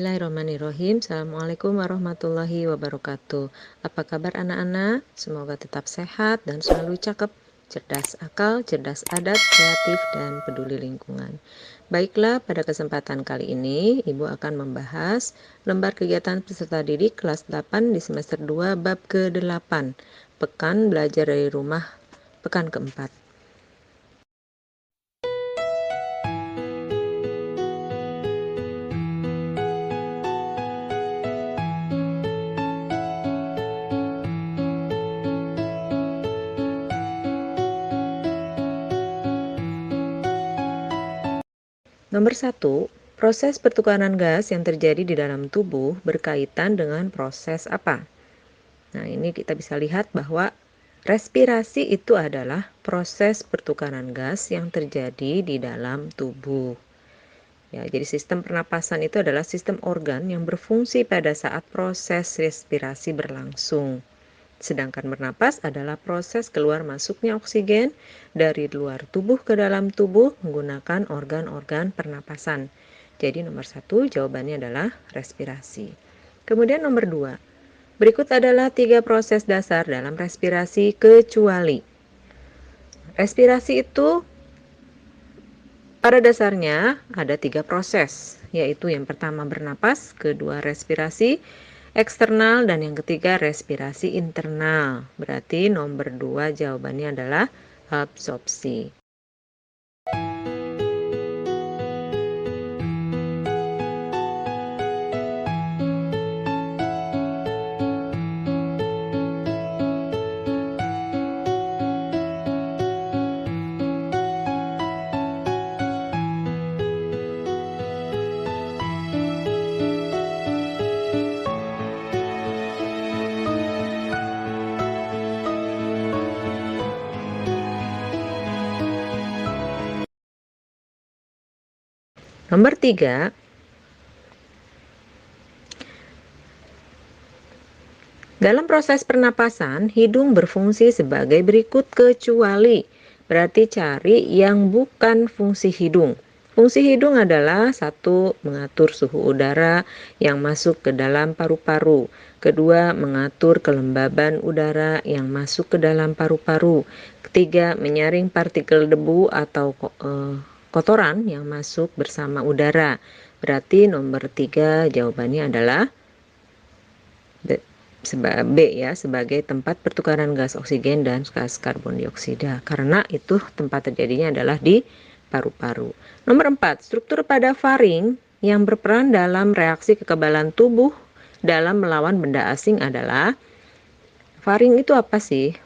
Bismillahirrahmanirrahim. Assalamualaikum warahmatullahi wabarakatuh. Apa kabar anak-anak? Semoga tetap sehat dan selalu cakep, cerdas akal, cerdas adat, kreatif, dan peduli lingkungan. Baiklah, pada kesempatan kali ini Ibu akan membahas lembar kegiatan peserta didik kelas 8 di semester 2 bab ke-8, Pekan Belajar dari Rumah, pekan keempat. Nomor 1, proses pertukaran gas yang terjadi di dalam tubuh berkaitan dengan proses apa? Nah, ini kita bisa lihat bahwa respirasi itu adalah proses pertukaran gas yang terjadi di dalam tubuh. Ya, jadi sistem pernapasan itu adalah sistem organ yang berfungsi pada saat proses respirasi berlangsung. Sedangkan bernapas adalah proses keluar masuknya oksigen dari luar tubuh ke dalam tubuh menggunakan organ-organ pernapasan. Jadi nomor 1 jawabannya adalah respirasi. Kemudian nomor 2, berikut adalah 3 proses dasar dalam respirasi kecuali. Respirasi itu pada dasarnya ada 3 proses, yaitu yang pertama bernapas, kedua respirasi eksternal, dan yang ketiga respirasi internal. Berarti nomor 2 jawabannya adalah absorpsi. Nomor 3, dalam proses pernapasan, hidung berfungsi sebagai berikut kecuali. Berarti cari yang bukan fungsi hidung. Fungsi hidung adalah 1, mengatur suhu udara yang masuk ke dalam paru-paru. Kedua, mengatur kelembaban udara yang masuk ke dalam paru-paru. Ketiga, menyaring partikel debu atau kotoran yang masuk bersama udara. Berarti nomor 3 jawabannya adalah B ya, sebagai tempat pertukaran gas oksigen dan gas karbon dioksida, karena itu tempat terjadinya adalah di paru-paru. Nomor 4, struktur pada faring yang berperan dalam reaksi kekebalan tubuh dalam melawan benda asing adalah, faring itu apa sih?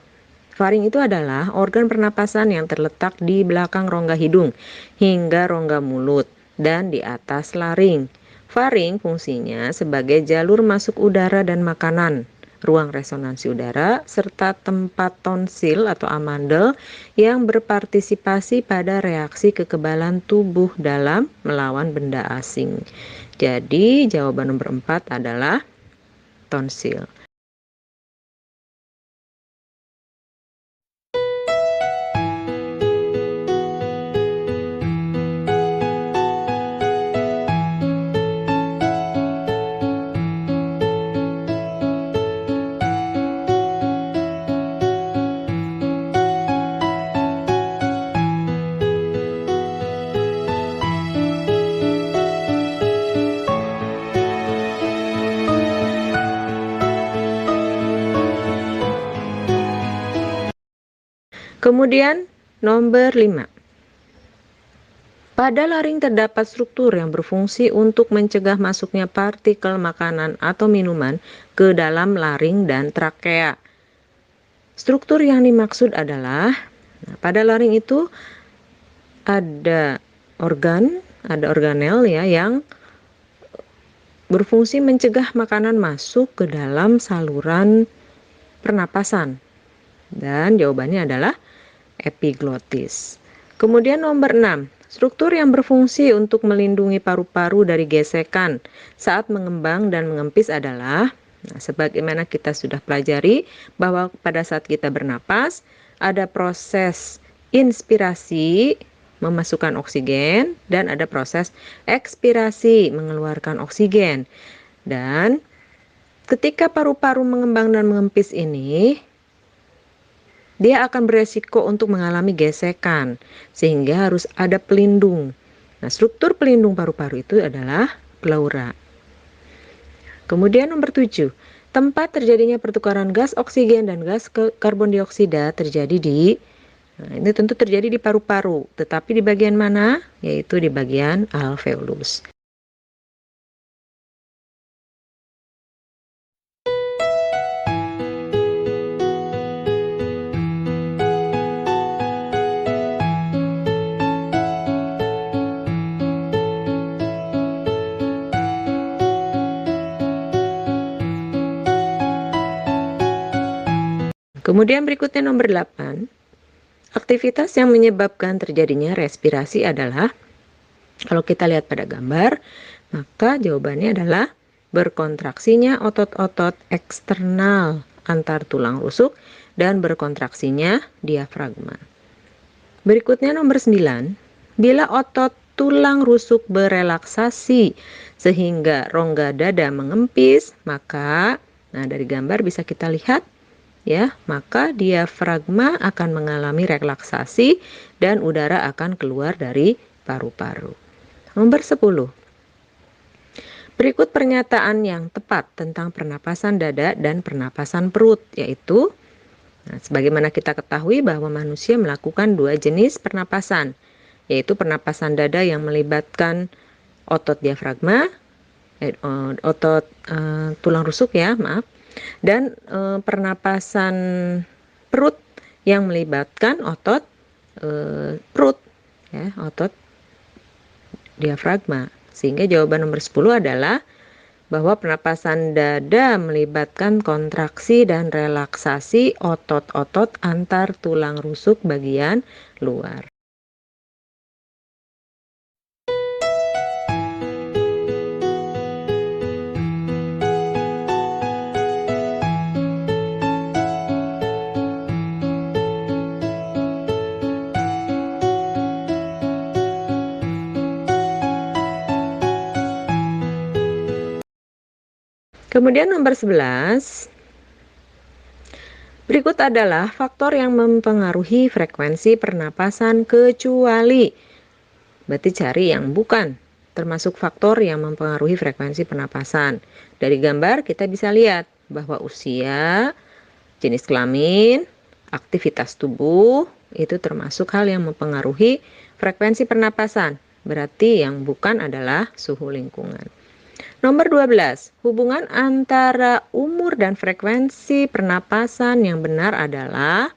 Faring itu adalah organ pernapasan yang terletak di belakang rongga hidung hingga rongga mulut dan di atas laring. Faring fungsinya sebagai jalur masuk udara dan makanan, ruang resonansi udara, serta tempat tonsil atau amandel yang berpartisipasi pada reaksi kekebalan tubuh dalam melawan benda asing. Jadi jawaban nomor 4 adalah tonsil. Kemudian nomor 5. Pada laring terdapat struktur yang berfungsi untuk mencegah masuknya partikel makanan atau minuman ke dalam laring dan trakea. Struktur yang dimaksud adalah, pada laring itu ada organel ya yang berfungsi mencegah makanan masuk ke dalam saluran pernapasan. Dan jawabannya adalah epiglotis. Kemudian nomor 6, struktur yang berfungsi untuk melindungi paru-paru dari gesekan saat mengembang dan mengempis adalah, sebagaimana kita sudah pelajari bahwa pada saat kita bernapas ada proses inspirasi memasukkan oksigen dan ada proses ekspirasi mengeluarkan oksigen. Dan ketika paru-paru mengembang dan mengempis ini, dia akan beresiko untuk mengalami gesekan sehingga harus ada pelindung. Nah, struktur pelindung paru-paru itu adalah pleura. Kemudian nomor 7, tempat terjadinya pertukaran gas oksigen dan gas karbon dioksida terjadi ini tentu terjadi di paru-paru, tetapi di bagian mana? Yaitu di bagian alveolus. Kemudian berikutnya nomor 8. Aktivitas yang menyebabkan terjadinya respirasi adalah, kalau kita lihat pada gambar, maka jawabannya adalah berkontraksinya otot-otot eksternal antar tulang rusuk dan berkontraksinya diafragma. Berikutnya nomor 9. Bila otot tulang rusuk berelaksasi sehingga rongga dada mengempis, maka dari gambar bisa kita lihat maka diafragma akan mengalami relaksasi dan udara akan keluar dari paru-paru. Nomor 10. Berikut pernyataan yang tepat tentang pernapasan dada dan pernapasan perut, yaitu sebagaimana kita ketahui bahwa manusia melakukan 2 jenis pernapasan, yaitu pernapasan dada yang melibatkan otot diafragma, otot tulang rusuk dan pernapasan perut yang melibatkan otot perut, otot diafragma. Sehingga jawaban nomor 10 adalah bahwa pernapasan dada melibatkan kontraksi dan relaksasi otot-otot antar tulang rusuk bagian luar. Kemudian nomor 11, berikut adalah faktor yang mempengaruhi frekuensi pernapasan kecuali. Berarti cari yang bukan termasuk faktor yang mempengaruhi frekuensi pernapasan. Dari gambar kita bisa lihat bahwa usia, jenis kelamin, aktivitas tubuh itu termasuk hal yang mempengaruhi frekuensi pernapasan. Berarti yang bukan adalah suhu lingkungan. Nomor 12, hubungan antara umur dan frekuensi pernapasan yang benar adalah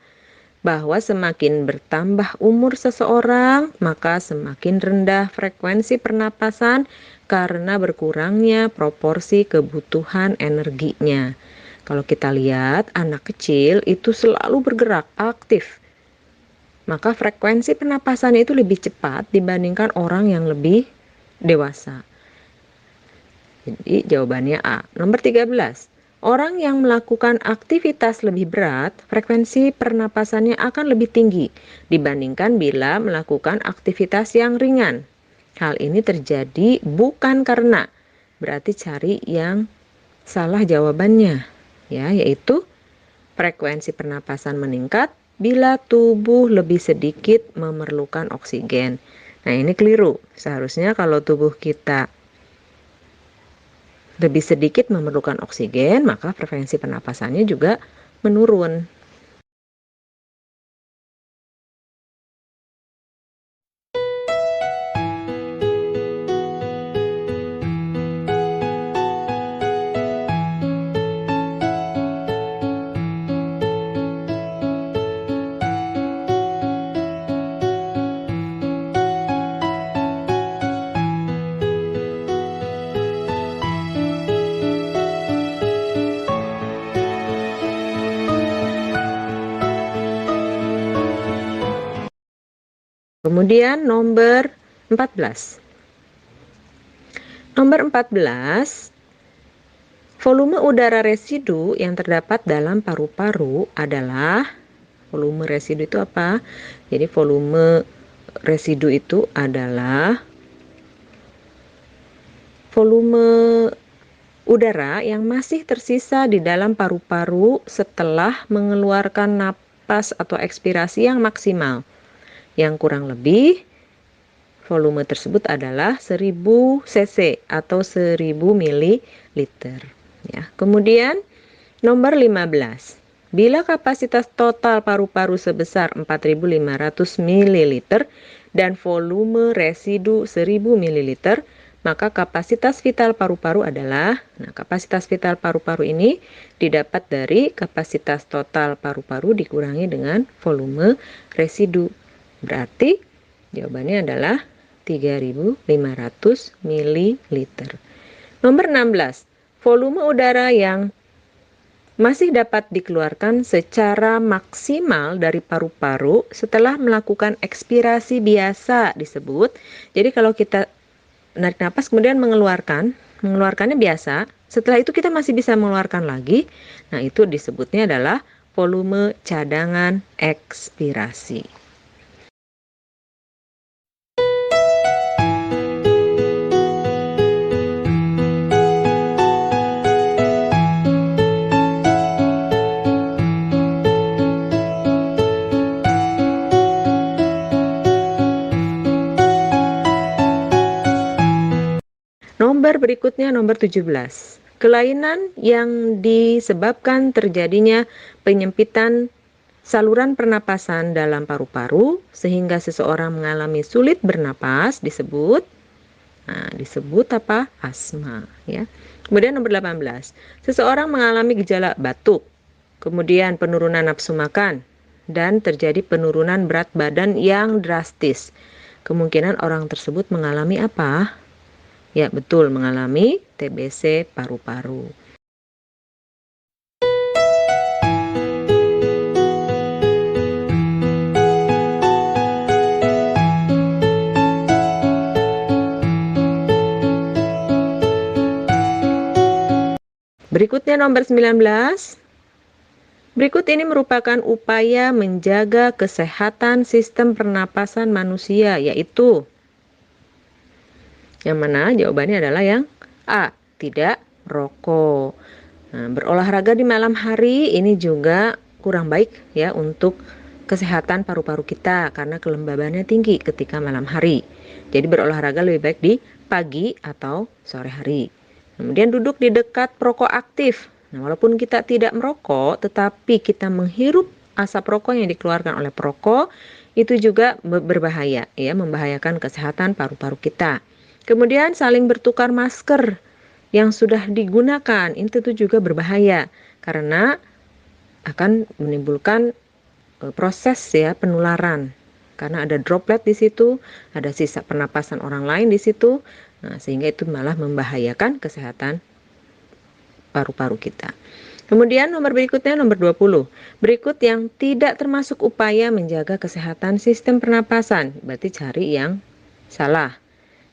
bahwa semakin bertambah umur seseorang, maka semakin rendah frekuensi pernapasan karena berkurangnya proporsi kebutuhan energinya. Kalau kita lihat, anak kecil itu selalu bergerak aktif, maka frekuensi pernapasan itu lebih cepat dibandingkan orang yang lebih dewasa. Jadi jawabannya A. Nomor 13. Orang yang melakukan aktivitas lebih berat, frekuensi pernapasannya akan lebih tinggi dibandingkan bila melakukan aktivitas yang ringan. Hal ini terjadi bukan karena, berarti cari yang salah jawabannya, yaitu frekuensi pernapasan meningkat bila tubuh lebih sedikit memerlukan oksigen. Nah, ini keliru. Seharusnya kalau tubuh kita lebih sedikit memerlukan oksigen, maka frekuensi pernapasannya juga menurun. Kemudian nomor 14. Nomor 14, volume udara residu yang terdapat dalam paru-paru adalah, volume residu itu apa? Jadi volume residu itu adalah volume udara yang masih tersisa di dalam paru-paru setelah mengeluarkan napas atau ekspirasi yang maksimal. Yang kurang lebih volume tersebut adalah 1000 cc atau 1000 ml. Ya. Kemudian nomor 15. Bila kapasitas total paru-paru sebesar 4500 ml dan volume residu 1000 ml, maka kapasitas vital paru-paru adalah, kapasitas vital paru-paru ini didapat dari kapasitas total paru-paru dikurangi dengan volume residu. Berarti jawabannya adalah 3500 ml. Nomor 16. Volume udara yang masih dapat dikeluarkan secara maksimal dari paru-paru setelah melakukan ekspirasi biasa disebut. Jadi kalau kita menarik napas kemudian mengeluarkannya biasa, setelah itu kita masih bisa mengeluarkan lagi. Nah, itu disebutnya adalah volume cadangan ekspirasi. Nomor berikutnya nomor 17. Kelainan yang disebabkan terjadinya penyempitan saluran pernapasan dalam paru-paru sehingga seseorang mengalami sulit bernapas disebut apa? Asma, ya. Kemudian nomor 18. Seseorang mengalami gejala batuk, kemudian penurunan nafsu makan dan terjadi penurunan berat badan yang drastis. Kemungkinan orang tersebut mengalami apa? Ya, betul, mengalami TBC paru-paru. Berikutnya nomor 19. Berikut ini merupakan upaya menjaga kesehatan sistem pernapasan manusia, yaitu yang mana jawabannya adalah yang A, tidak merokok. Nah, berolahraga di malam hari ini juga kurang baik ya untuk kesehatan paru-paru kita karena kelembabannya tinggi ketika malam hari. Jadi berolahraga lebih baik di pagi atau sore hari. Kemudian duduk di dekat perokok aktif. Nah, walaupun kita tidak merokok, tetapi kita menghirup asap rokok yang dikeluarkan oleh perokok, itu juga berbahaya ya, membahayakan kesehatan paru-paru kita. Kemudian saling bertukar masker yang sudah digunakan, ini tentu juga berbahaya karena akan menimbulkan proses ya penularan. Karena ada droplet di situ, ada sisa pernapasan orang lain di situ, nah, sehingga itu malah membahayakan kesehatan paru-paru kita. Kemudian nomor berikutnya nomor 20. Berikut yang tidak termasuk upaya menjaga kesehatan sistem pernapasan, berarti cari yang salah.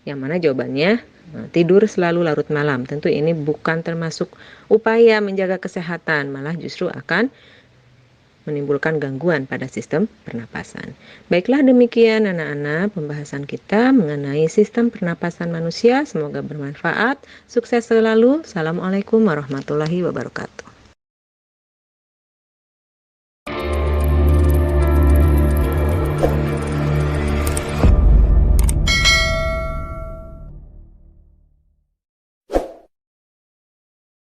Yang mana jawabannya tidur selalu larut malam. Tentu ini bukan termasuk upaya menjaga kesehatan, malah justru akan menimbulkan gangguan pada sistem pernapasan. Baiklah, demikian anak-anak pembahasan kita mengenai sistem pernapasan manusia. Semoga bermanfaat. Sukses selalu. Assalamualaikum warahmatullahi wabarakatuh.